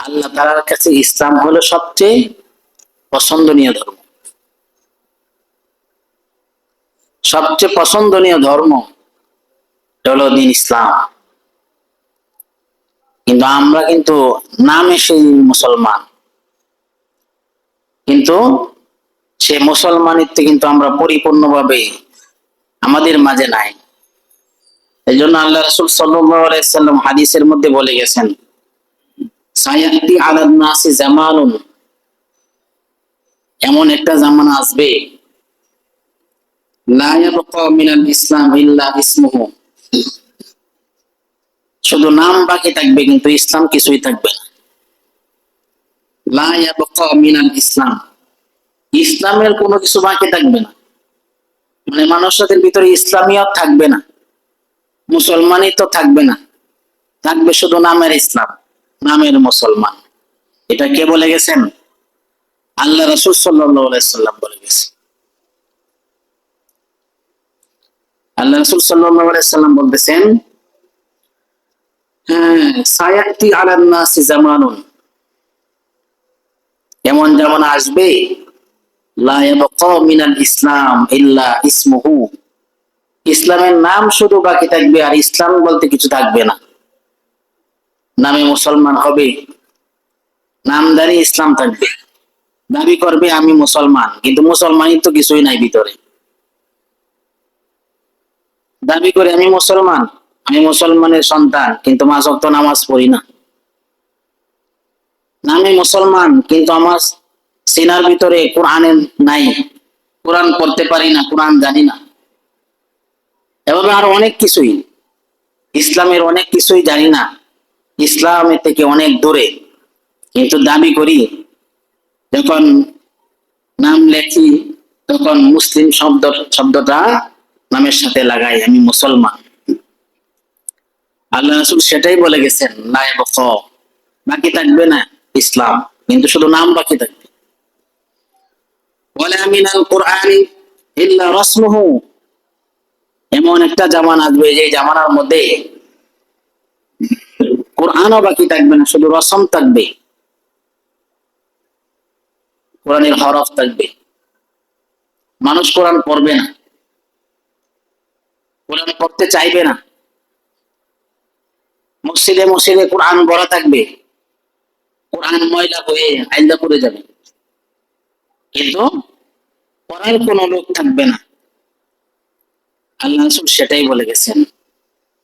আল্লাহ তাআলার কাছে ইসলাম হলো সবচেয়ে পছন্দনীয় ধর্ম। সবচেয়ে পছন্দনীয় ধর্ম হলো দিন ইসলাম। কিন্তু আমরা কিন্তু নামে সেই মুসলমান, কিন্তু সে মুসলমানিত্ব কিন্তু আমরা পরিপূর্ণভাবে আমাদের মাঝে নাই। এই জন্য আল্লাহ রাসূল সাল্লাল্লাহু আলাইহি সাল্লাম হাদিসের মধ্যে বলে গেছেন, সায়াতি আলান নাসি জামানুন, এমন একটা জামানা আসবে, লা ইয়াবকা মিনাল ইসলাম ইল্লা ইসমুহু, শুধু নাম বাকি থাকবে কিন্তু ইসলাম কিছুই থাকবে না। লা ইয়াবকা মিনাল ইসলাম, ইসলামের কোনো কিছু বাকি থাকবে না, মানে মানুষদের ভিতরে ইসলামিয়ত থাকবে না, মুসলমানই তো থাকবে না, থাকবে শুধু নামের ইসলাম, নামের মুসলমান। এটা কে বলে গেছেন? আল্লাহ রাসূল সাল্লাল্লাহু আলাইহি সাল্লাম বলে গেছেন। আল্লাহ রাসূল সাল্লাল্লাহু আলাইহি সাল্লাম বলতেছেন, হ্যাঁ, সায়াতি আলান নাসি জামানুন, এমন জামানা আসবে, লা ইয়াবকা মিনাল ইসলাম ইল্লা ইসমুহু, ইসলামের নাম শুধু বাকি থাকবে আর ইসলাম বলতে কিছু থাকবে না। নামে মুসলমান হবে, নামদারি ইসলাম থাকবে, দাবি করবে আমি মুসলমান, কিন্তু মুসলমানই তো কিছুই নাই ভিতরে। দাবি করে আমি মুসলমান, আমি মুসলমানের সন্তান, কিন্তু পাঁচ ওয়াক্ত নামাজ পড়ি না। আমি মুসলমান কিন্তু আমার সিনার ভিতরে কোরআনের নাই, কোরআন পড়তে পারি না, কোরআন জানি না। এভাবে আরো অনেক কিছুই, ইসলামের অনেক কিছুই জানি না, ইসলামের থেকে অনেক দূরে, কিন্তু দাবি করি। যখন নাম লেখি তখন মুসলিম শব্দটা নামের সাথে লাগাই, আমি মুসলমান। আল্লাহ রাসূল সেটাই বলে গেছেন, লা ইয়াবকা, বাকি থাকবে না ইসলাম, কিন্তু শুধু নাম বাকি থাকবে। ওয়ালা মিনাল কুরআনি ইল্লা রাসমুহু, এমন একটা জামানা আসবে যে জামানার মধ্যে কোরআনও বাকি থাকবে না, শুধু রসম থাকবে, কোরআনের হরফ থাকবে। মানুষ কোরআন পড়বে না, কোরআন পড়তে চাইবে না। মসজিদে মসজিদে কোরআন ভরা থাকবে, কোরআন ময়লা হয়ে আইন্দা পড়ে যাবে, কিন্তু পড়ার কোনো লোক থাকবে না। আল্লাহ রাসূল সেটাই বলে গেছেন।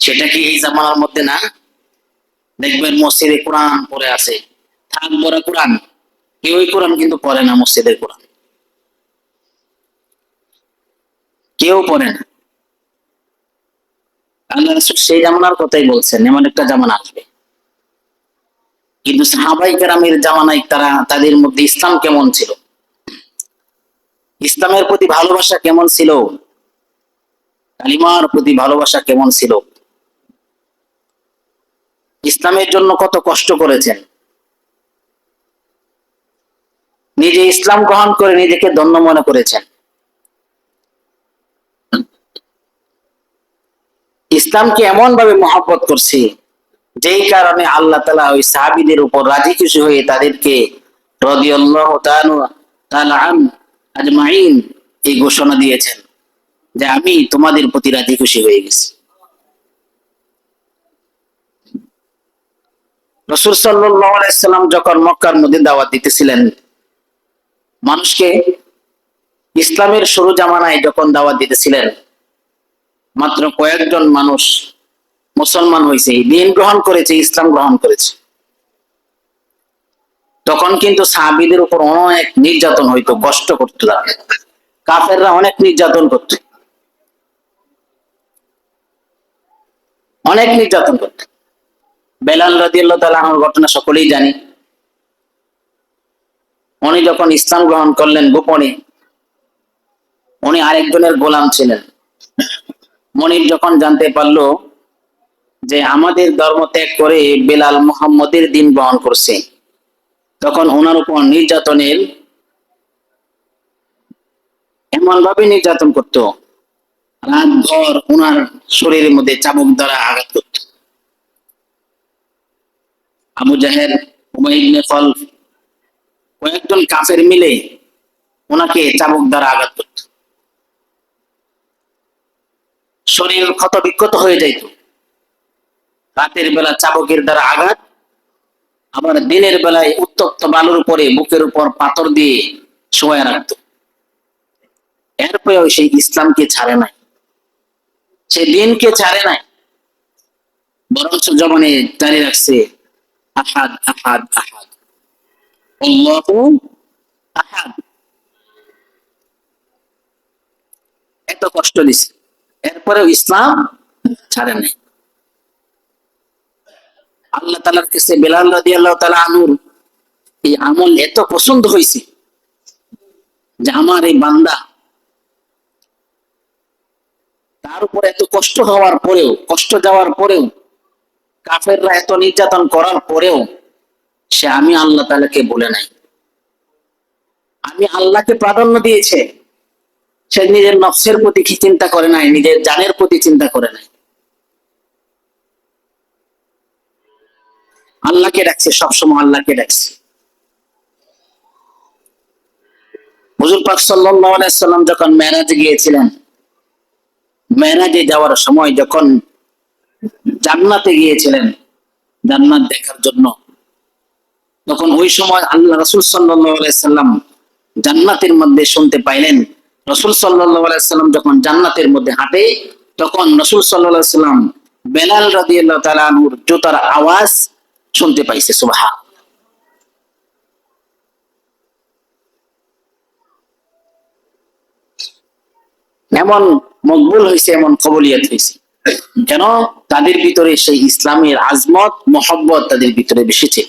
সেটা কি এই জামানার মধ্যে না? দেখবেন মসজিদে কোরআন পড়ে আছে, থাক ভরা কোরআন, কেউই কোরআন কিন্তু পড়ে না, মসজিদের কোরআন কেউ পড়ে না। আল্লাহ রাসূল সেই জামানার কথাই বলছেন, এমন একটা জামানা আসবে। কিন্তু সাহাবায়ে কেরামের জামানায় তাদের মধ্যে ইসলাম কেমন ছিল, ইসলামের প্রতি ভালোবাসা কেমন ছিল, কালিমার প্রতি ভালোবাসা কেমন ছিল, ইসলামের জন্য কত কষ্ট করেছেন, নিজে ইসলাম গ্রহণ করে নিজেকে ধন্য মনে করেছেন। ইসলামকে এমন ভাবে মহব্বত করছে, যেই কারণে আল্লাহ তাআলা ওই সাহাবীদের উপর রাজি খুশি হয়ে তাদেরকে রাদিয়াল্লাহু তাআলা আজমাইন এই ঘোষণা দিয়েছেন যে আমি তোমাদের প্রতি রাজি খুশি হয়ে গেছি। রাসূল সাল্লাল্লাহু আলাইহি সাল্লাম যখন মক্কার মধ্যে দাওয়াত দিতেছিলেন মানুষকে, ইসলামের শুরু জামানায় যখন দাওয়াত দিতেছিলেন, মাত্র কয়েকজন মানুষ মুসলমান হয়েছে, দিন গ্রহণ করেছে, ইসলাম গ্রহণ করেছে। তখন কিন্তু সাহাবীদের উপর অনেক নির্যাতন হইতো, কষ্ট করতো, কাফেররা অনেক নির্যাতন করত, অনেক নির্যাতন করত। বেলাল রাদিয়াল্লাহু তাআলা আনহুর ঘটনা সকলেই জানি। উনি যখন ইসলাম গ্রহণ করলেন গোপনে, উনি আরেকজনের গোলাম ছিলেন। মনির যখন জানতে পারলো যে আমাদের ধর্ম ত্যাগ করে বেলাল মুহাম্মদের দিন গ্রহণ করছে, তখন ওনার উপর নির্যাতনের এমন ভাবে নির্যাতন করত, রাত ভর ওনার শরীরের মধ্যে চাবুক দ্বারা আঘাত করত। আবু জাহেল উমাইয়া ইবনে খালফ কয়েকজন কাফের মিলে ওনাকে চাবুক দ্বারা আঘাত করত, শরীর ক্ষত বিক্ষত হয়ে যাইত। রাতের বেলা চাবুকের দ্বারা আঘাত, আবার দিনের বেলায় উত্তপ্ত বালুর উপরে বুকের উপর পাথর দিয়ে শোয়া রাখত। এরপরেও সেই ইসলামকে ছাড়ে নাই, সে দিনকে ছাড়ে নাই, বরঞ্চ জবানে জারি রাখছে আহাদ আহাদ আহাদ, আল্লাহু আহাদ। এত কষ্ট দিছে, এরপরেও ইসলাম ছাড়ে নাই। আল্লাহ তাআলার কাছে বেলাল রাদিয়াল্লাহু তাআলা আনহুর এই আমল এত পছন্দ হয়েছে যে আমার এই বান্দা, তার উপর এত কষ্ট হওয়ার পরেও, কষ্ট যাওয়ার পরেও, কাফেররা এত নির্যাতন করার পরেও সে আমি আল্লাহ তাআলাকে বলে নাই, আমি আল্লাহকে প্রাধান্য দিয়েছে। সে নিজের নফসের প্রতি কি চিন্তা করে নাই, নিজের জানের প্রতি চিন্তা করে নাই, আল্লাহকে ডাকছে, সবসময় আল্লাহকে ডাকছে। হুজুর পাক সাল্লাল্লাহু আলাইহি সাল্লাম যখন মেরাজে গিয়েছিলেন, মেরাজে যাওয়ার সময় যখন জান্নাতে গিয়েছিলেন জান্নাত দেখার জন্য, তখন ওই সময় আল্লাহ রাসূল সাল্লাল্লাহু আলাইহি সাল্লাম জান্নাতের মধ্যে শুনতে পাইলেন, রাসূল সাল্লাল্লাহু আলাইহি সাল্লাম যখন জান্নাতের মধ্যে হাঁটে, তখন রাসূল সাল্লাল্লাহু আলাইহি সাল্লাম বেলাল রাদিয়াল্লাহু তাআলা আনহুর জুতার আওয়াজ শুনতে পাইছে। সুবহান। এমন মকবুল হয়েছে, এমন কবুলিয়ত হয়েছে, কেন? তাদের ভিতরে সেই ইসলামের আজমত, মহব্বত তাদের ভিতরে বেশি ছিল,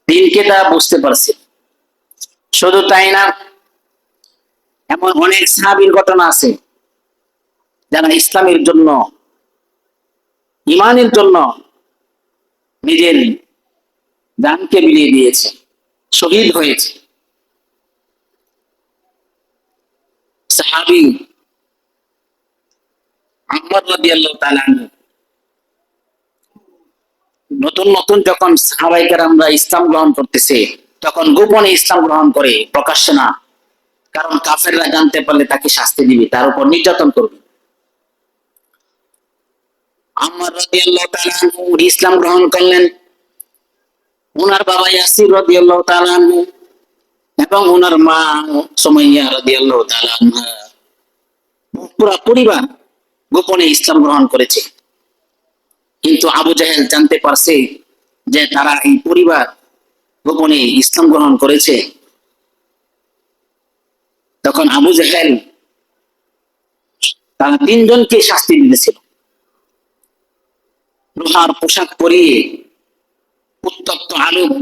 দিনকে তারা বুঝতে পারছে। শুধু তাই না, এমন অনেক সাহাবীর ঘটনা আছে যারা ইসলামের জন্য, ইমানের জন্য নিজের জানকে বিলিয়ে দিয়েছে, শহীদ হয়েছে। সাহাবী আম্মার রাদিয়াল্লাহু তাআলা আনহু, নতুন নতুন যখন সাহাবায়ে কেরামরা ইসলাম গ্রহণ করতেছে, তখন গোপনে ইসলাম গ্রহণ করে, প্রকাশ্যে না, কারণ কাফেররা জানতে পারলে তাকে শাস্তি দিবে, তার উপর নির্যাতন করবে। আম্মার রাদিয়াল্লাহু তাআলা আনহু ইসলাম গ্রহণ করলেন, ওনার বাবা ইয়াসির রাদিয়াল্লাহু তাআলা আনহু এবং ওনার মা সুমাইয়া রাদিয়াল্লাহু তাআলা আনহা, পুরা পরিবার গোপনে ইসলাম গ্রহণ করেছে। কিন্তু আবু জাহেল জানতে পারছে যে তারা, এই পরিবার গোপনে ইসলাম গ্রহণ করেছে। তখন আবু জাহেল তারা তিনজনকে শাস্তি দিয়েছিল, লোহার পোশাক পরিয়ে উত্তপ্ত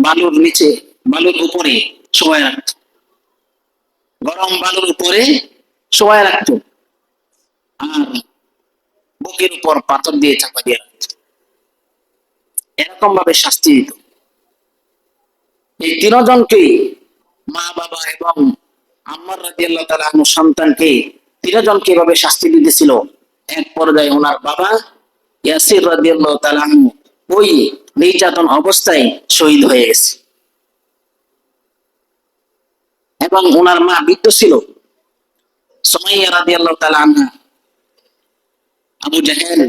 বালুর নিচে, বালুর উপরে শোয়ায় রাখত, গরম বালুর উপরে শোয়ায় রাখত, আর বুকের উপর পাথর দিয়ে চাপা দিয়ে রাখত। এরকম ভাবে শাস্তি দিত। এই তিনজনকে, মা বাবা এবং আম্মার রাদিয়াল্লাহু তাআলা আনহু সন্তানকে, তিনজনকে এভাবে শাস্তি দিতেছিল। এক পর্যায়ে ওনার বাবা ইয়াসির রাদিয়াল্লাহু তাআলা আনহু ওই নির্যাতন অবস্থায় শহীদ হয়ে গেছে, এবং ওনার মা বৃদ্ধ ছিল। সুমাইয়া রাদিয়াল্লাহু তাআলা আনহা, আবু জাহেল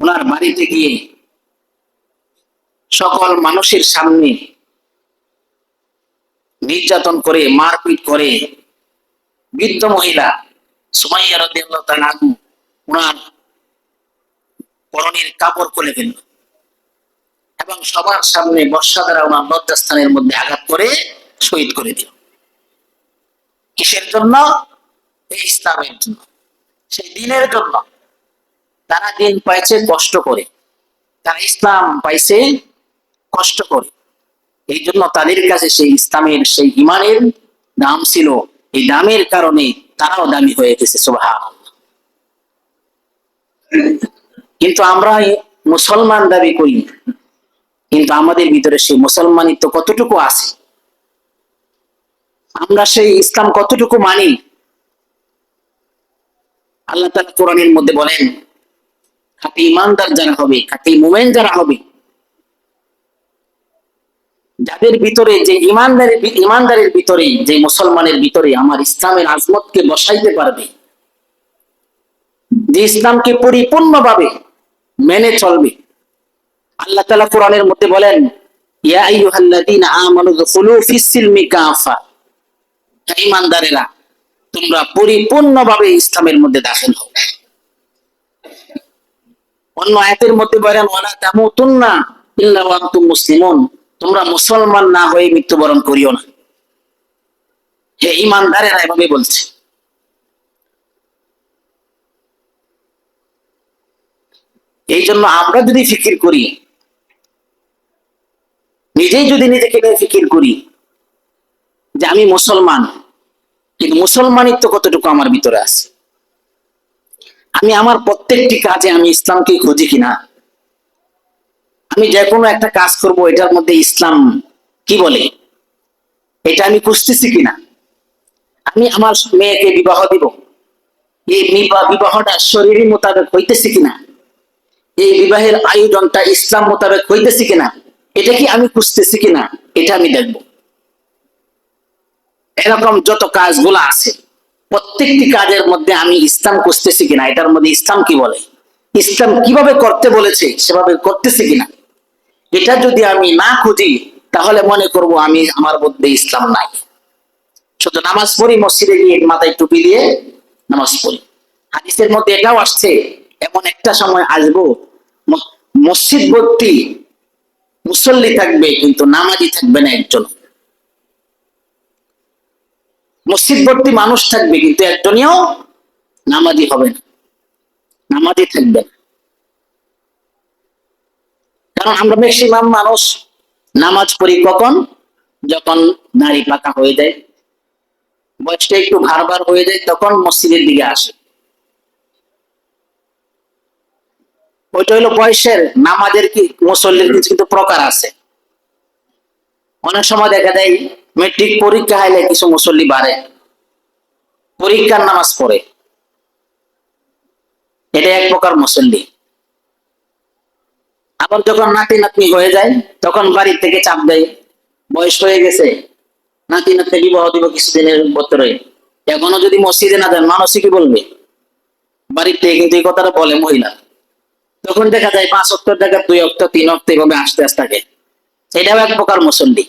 ওনার বাড়িতে গিয়ে সকল মানুষের সামনে নির্যাতন করে, মারপিট করে, বৃদ্ধ মহিলা সুমাইয়া রাদিয়াল্লাহু তাআলা আনহা ওনার পরনের কাপড় খুলে ফেলল এবং সবার সামনে বর্ষা দ্বারা ওনার লজ্জাস্থানের মধ্যে আঘাত করে শহীদ করে দিল। কিসের জন্য? এই ইসলামের জন্য, সেই দিনের জন্য। তারা দিন পাইছে কষ্ট করে, তারা ইসলাম পাইছে কষ্ট করে, এই জন্য তাদের কাছে সেই ইসলামের, সেই ইমানের দাম ছিল। এই দামের কারণে তারাও দামি হয়ে গেছে। সুবহানাল্লাহ। কিন্তু আমরা মুসলমান দাবি করি, কিন্তু আমাদের ভিতরে সেই মুসলমানিত্ব কতটুকু আছে? আমরা সেই ইসলাম কতটুকু মানি? আল্লাহ তাআলা কোরআনের মধ্যে বলেন, খাঁটি ইমানদার যারা হবে, খাঁটি মুমিন যারা হবে, যাদের ভিতরে যে ইমানদারের ভিতরে, যে মুসলমানের ভিতরে আমার ইসলামের আজমতকে বসাইতে পারবে, যে ইসলামকে পরিপূর্ণভাবে মেনে চলবে। আল্লাহ তাআলা কোরআনের মধ্যে বলেন, ইয়া আইয়ুহাল্লাযীনা আমানু দুখুলু ফিস-সিলমি কাফা, হে ঈমানদারেরা, তোমরা পরিপূর্ণভাবে ইসলামের মধ্যে দাখিল হও। অন্য আয়াতের মধ্যে বলেন, ওয়ালা তামুতুন্না ইল্লা ওয়া আনতুম মুসলিমুন, তোমরা মুসলমান না হয়ে মৃত্যুবরণ করিও না। হে ঈমানদারেরা, এভাবে বলছে। এই জন্য আমরা যদি ফিকির করি, নিজেই যদি নিজেকে নিয়ে ফিকির করি যে আমি মুসলমান, কিন্তু মুসলমানিত্ব কতটুকু আমার ভিতরে আছে, আমি আমার প্রত্যেকটি কাজে আমি ইসলামকে খুঁজি কিনা, আমি যে কোনো একটা কাজ করব এটার মধ্যে ইসলাম কি বলে এটা আমি খুঁজতেছি কিনা, আমি আমার মেয়েকে বিবাহ দিব, এই বিবাহটা শরীর মোতাবেক হইতেছে কিনা, এই বিবাহের আয়োজনটা ইসলাম মোতাবেক হইতেছে কিনা, এটা কি আমি খুঁজতেছি কিনা, এটা আমি দেখব। এরকম যত কাজগুলো আছে প্রত্যেকটি কাজের মধ্যে আমি ইসলাম খুঁজতেছি কিনা, এটার মধ্যে ইসলাম কি বলে, ইসলাম কিভাবে করতে বলেছে সেভাবে করতেছি কিনা, এটা যদি আমি না খুঁজি তাহলে মনে করব আমি আমার মধ্যে ইসলাম নাই। শুধু নামাজ পড়ি, মসজিদে গিয়ে মাথায় টুপি দিয়ে নামাজ পড়ি। হাদিসের মধ্যে এটাও আসছে, এমন একটা সময় আসবো মসজিদ ভর্তি মুসল্লি থাকবে কিন্তু নামাজি থাকবে না একজন, মসজিদ ভর্তি মানুষ থাকবে কিন্তু একজনও নামাজি হবে না, নামাজি থাকবে না। কারণ আমরা ম্যাক্সিমাম মানুষ নামাজ পড়ি কখন, যখন নারী পাকা হয়ে যায়, বয়সটা একটু ভার হয়ে যায়, তখন মসজিদের দিকে আসে। ওইটা হলো বয়সের। নামাজের কি মুসল্লির কিছু কিন্তু প্রকার আছে। অনেক সময় দেখা যায় মেট্রিক পরীক্ষা হইলে কিছু মুসল্লি বাড়ে, পরীক্ষার নামাজ পড়ে, এটা এক প্রকার মুসল্লি। আবার যখন নাতি নাতনি হয়ে যায় তখন বাড়ি থেকে চাপ দেয়, বয়স হয়ে গেছে, নাতি নাতনি বিবাহ দিব কিছুদিনের ভিতরে, এখনো যদি মসজিদে না দেন মানুষই কি বলবে, বাড়ির থেকে কিন্তু এই কথাটা বলে মহিলা। তখন দেখা যায় 5 ওয়াক্তের জায়গায় 2 ওয়াক্ত 3 ওয়াক্ত এভাবে আসতে আসতে থাকে, এটাও এক প্রকার মুসল্লি।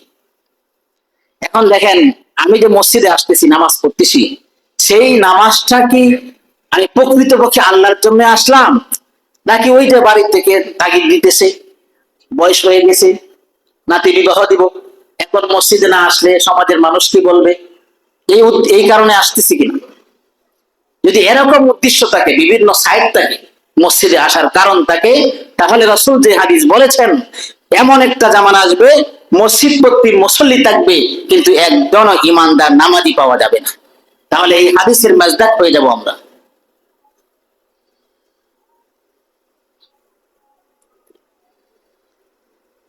এখন দেখেন, আমি যে মসজিদে আসতেছি নামাজ পড়তেছি, সেই নামাজটা কি আমি প্রকৃতপক্ষে আল্লাহর জন্য আসলাম, নাকি ওই যে বাড়ি থেকে তাগিদ দিতেছে, বয়স হয়ে গেছে, নাতি বিবাহ দিব, এখন মসজিদে না আসলে সমাজের মানুষ কি বলবে, এই কারণে আসতেছি কিনা। যদি এরকম উদ্দেশ্য থাকে, বিভিন্ন সাইড থাকে মসজিদে আসার কারণ থাকে, তাহলে রাসূল যে হাদিস বলেছেন এমন একটা জামানা আসবে মসজিদ ভর্তি মুসল্লি থাকবে কিন্তু একজনও ইমানদার নামাজি পাওয়া যাবে না। তাহলে এই হাদিসের মাজদাক হয়ে যাব আমরা।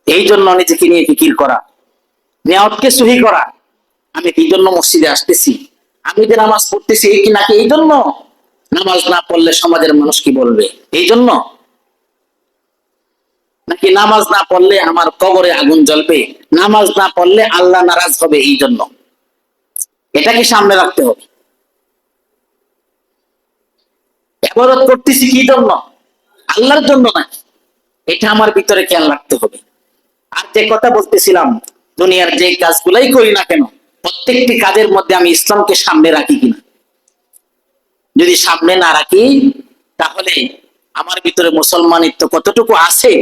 এই জন্য নিজেকে নিয়ে ফিকির করা, নিয়তকে সহি করা, আমি এই জন্য মসজিদে আসতেছি, আমি যে নামাজ পড়তেছি এই কি নাকি এই জন্য, নামাজ না পড়লে সমাজের মানুষ কি বলবে এই জন্য, নাকি নামাজ না পড়লে আমার কবরে আগুন জ্বলবে, নামাজ না পড়লে আল্লাহ নারাজ হবে এই জন্য, এটাকে সামনে রাখতে হবে। ইবাদত করতেছি কি জন্য, আল্লাহর জন্য না, এটা আমার ভিতরে খেয়াল রাখতে হবে। আর যে কথা বলতেছিলাম, দুনিয়ার যে কাজগুলাই করি না কেন প্রত্যেকটি কাজের মধ্যে আমি ইসলামকে সামনে রাখি কিনা, যদি সামনে না রাখি তাহলে আমার ভিতরে মুসলমানিত্ব কতটুকু আছে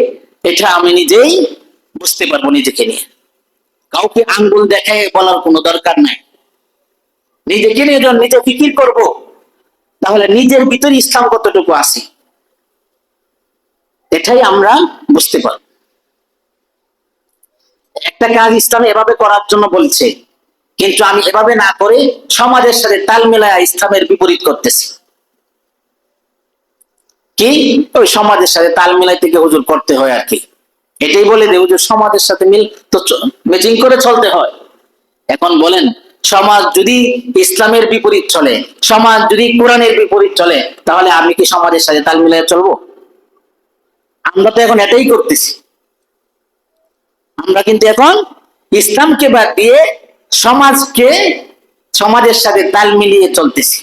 এটা আমি নিজেই বুঝতে পারবো নিজেকে নিয়ে। কাউকে আঙ্গুল দেখায় বলার কোনো দরকার নাই, নিজেকে নিয়ে যখন নিজে ফিকির করব তাহলে নিজের ভিতরে ইসলাম কতটুকু আছে এটাই আমরা বুঝতে পারব। একটা কাজ ইসলাম এভাবে করার জন্য বলছে, কিন্তু আমি এভাবে না করে সমাজের সাথে তাল মেলায় ইসলামের বিপরীত করতেছি, কি ওই সমাজের সাথে তাল মিলাইতে গিয়ে হুজুর করতে হয় আর কি, এটাই বলে যে হুজুর সমাজের সাথে মিল তো ম্যাচিং করে চলতে হয়। এখন বলেন, সমাজ যদি ইসলামের বিপরীত চলে, সমাজ যদি কোরআনের বিপরীত চলে, তাহলে আমি কি সমাজের সাথে তাল মিলিয়ে চলবো? আমরা তো এখন এটাই করতেছি, আমরা কিন্তু এখন ইসলামকে বাদ দিয়ে সমাজের সাথে তাল মিলিয়ে চলতেছি।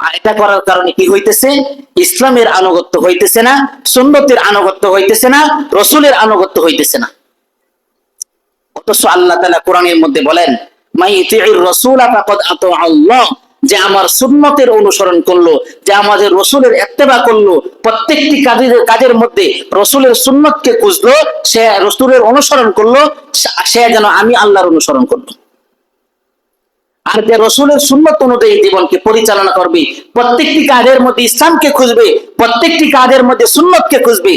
আর এটা করার কারণে কি হইতেছে? ইসলামের আনুগত্য হইতেছে না, সুন্নতের আনুগত্য হইতেছে না, রসুলের আনুগত্য হইতেছে না। অথচ আল্লাহ তাআলা কোরআনের মধ্যে বলেন, মাই ইতিউর রাসূলা ফাকাদ আতা আল্লাহ, যে আমার সুন্নতের অনুসরণ করলো, যে আমাদের রসুলের ইত্তেবা করলো, প্রত্যেকটি কাজের মধ্যে রসুলের সুন্নতকে খুঁজলো, সে রসুলের অনুসরণ করলো, সে যেন আমি আল্লাহর অনুসরণ করলো। আর যে রসুলের সুন্নত অনুযায়ী জীবনকে পরিচালনা করবে, প্রত্যেকটি কাজের মধ্যে ইসলামকে খুঁজবে, প্রত্যেকটি কাজের মধ্যে সুন্নতকে খুঁজবে।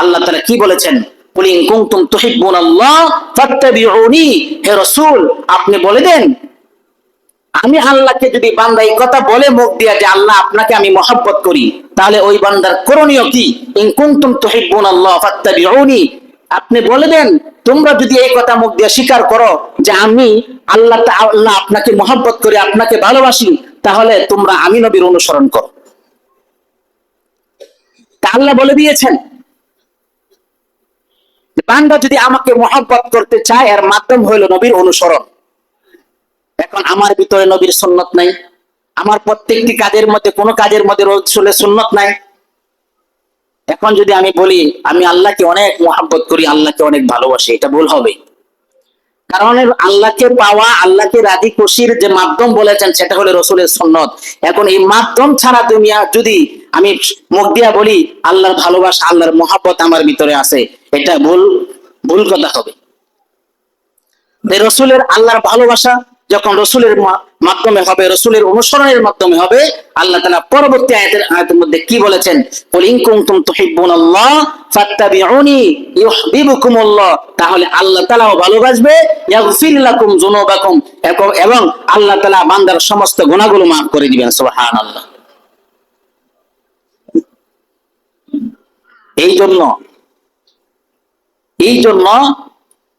আল্লাহ তাআলা কি বলেছেন? কুল ইন কুনতুম তুহিব্বুনাল্লাহ ফাত্তাবিউনি, হে রাসূল আপনি বলে দেন, আমি আল্লাহকে যদি বান্দা এই কথা বলে মুখ দিয়া যে আল্লাহ আপনাকে আমি মহব্বত করি, তাহলে ওই বান্দার করণীয় কি? ইন কুনতুম তুহিব্বুনাল্লাহ ফাত্তাবিউনি, আপনি বলে দেন তোমরা যদি এই কথা মুখ দিয়ে স্বীকার করো যে আমি আল্লাহ আপনাকে মহব্বত করি, আপনাকে ভালোবাসি, তাহলে তোমরা আমি নবীর অনুসরণ করো। তা আল্লাহ বলে দিয়েছেন বান্দা যদি আমাকে মহব্বত করতে চায় এর মাধ্যম হইল নবীর অনুসরণ। এখন আমার ভিতরে নবীর সুন্নত নাই, আমার প্রত্যেকটি কাজের মধ্যে কোনো কাজের মধ্যে রাসূলের সুন্নত নাই। এখন যদি আমি বলি আমি আল্লাহকে অনেক মহব্বত করি, আল্লাহকে অনেক ভালোবাসি, এটা ভুল হবে। কারণ আল্লাহকে পাওয়া, আল্লাহকে রাজি খুশির যে মাধ্যম বলেছেন সেটা হলো রাসূলের সুন্নত। এখন এই মাধ্যম ছাড়া দুনিয়া যদি আমি মুখ দিয়া বলি আল্লাহর ভালোবাসা, আল্লাহর মহব্বত আমার ভিতরে আছে, এটা ভুল কথা হবে। রসুলের আল্লাহর ভালোবাসা যখন রসুলের মাধ্যমে হবে, রসুলের অনুসরণের মাধ্যমে হবে, আল্লাহ তাআলা পরবর্তী আয়াতের মধ্যে কি বলেছেন? কুল ইন কুনতুম তুহিব্বুনাল্লাহ ফাত্তাবিউনি ইউহিব্বুকুমুল্লাহ, তাহলে আল্লাহ তাআলাও ভালোবাসবে, ইয়াগফির লাকুম যুনুবাকুম, এবং আল্লাহ তাআলা বান্দার সমস্ত গুনাহগুলো মাফ করে দিবেন। সুবহানাল্লাহ। এই জন্য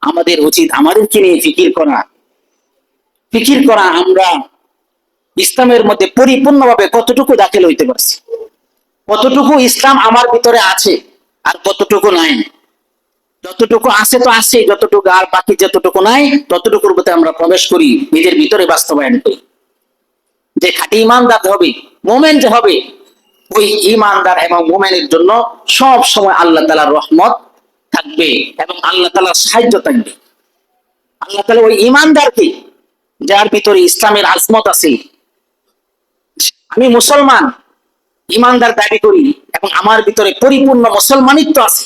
আমাদের উচিত আমাদেরকে নিয়ে ফিকির করা আমরা ইসলামের মধ্যে পরিপূর্ণভাবে কতটুকু দাখিল হইতে পারছি, কতটুকু ইসলাম আমার ভিতরে আছে আর কতটুকু নাই। যতটুকু আছে তো আছে, যতটুকু আর বাকি যতটুকু নাই ততটুকুর মধ্যে আমরা প্রবেশ করি, নিজের ভিতরে বাস্তবায়ন করি। যে খাঁটি ইমানদার হবে, মুমিন যে হবে, ওই ইমানদার এবং মুমিনের জন্য সব সময় আল্লাহ তাআলার রহমত থাকবে এবং আল্লাহ তাআলার সাহায্য থাকবে। আল্লাহ তাআলা ওই ইমানদারকে, যার ভিতরে ইসলামের আজমত আছে, আমি মুসলমান ইমানদার দাবি করি এবং আমার ভিতরে পরিপূর্ণ মুসলমানিত্ব আছে,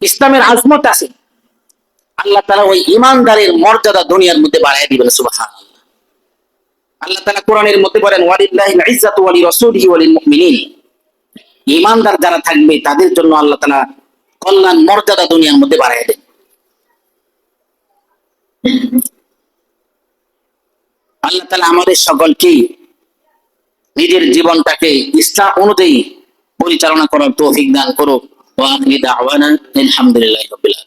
ইসলামের আজমত আছে, আল্লাহ তাআলা ওই ইমানদারের মর্যাদা দুনিয়ার মধ্যে বাড়ায় দিবেন। সুবহানাল্লাহ। আল্লাহ তাআলা কোরআনের মধ্যে বলেন, ওয়ালিল্লাহিল ইজ্জাতু ওয়া লিরাসূলিহি ওয়া লিল মুমিনিন, ইমানদার যারা থাকবে তাদের জন্য আল্লাহ তাআলা কল্যাণ মর্যাদা দুনিয়ার মধ্যে বাড়ায় দেন। আল্লাহ তাআলা আমাদের সকলকে নিজের জীবনটাকে ইসলাম অনুযায়ী পরিচালনা করার তৌফিক দান করুক। ওয়া আখিরু দাওয়ানা আলহামদুলিল্লাহি রাব্বিল আলামিন।